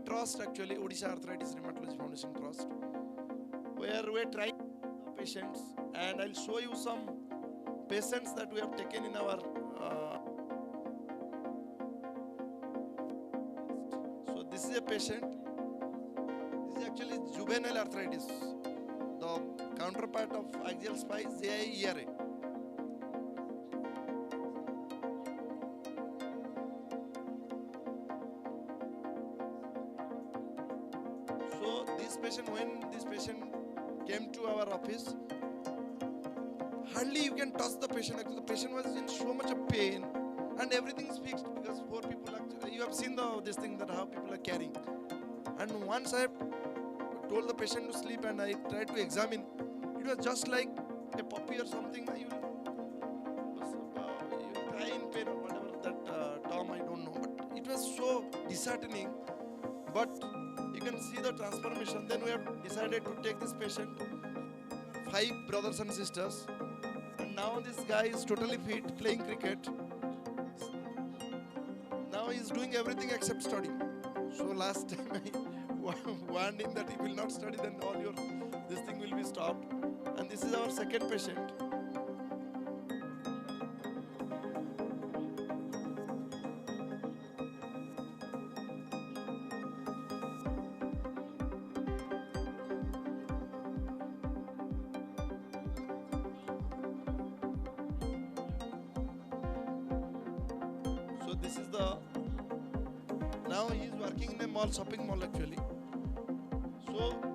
trust actually, Odisha Arthritis Rheumatology Foundation Trust, where we're trying patients, and I'll show you some patients that we have taken in our so this is a patient. This is actually juvenile arthritis, the counterpart of axial spice, JIERA. So this patient, when this patient came to our office, hardly you can touch the patient. Actually, the patient was in so much of pain, and everything is fixed because four people. Actually, you have seen this thing that how people are carrying. And once I told the patient to sleep, and I tried to examine, it was just like a puppy or something. You cry in pain or whatever that term, I don't know, but it was so disheartening. But you can see the transformation. Then we have decided to take this patient, 5 brothers and sisters, and now this guy is totally fit, playing cricket. Now he is doing everything except studying. So last time I warned him that he will not study, then all this thing will be stopped. And this is our second patient. So this is now he is working in a shopping mall actually. So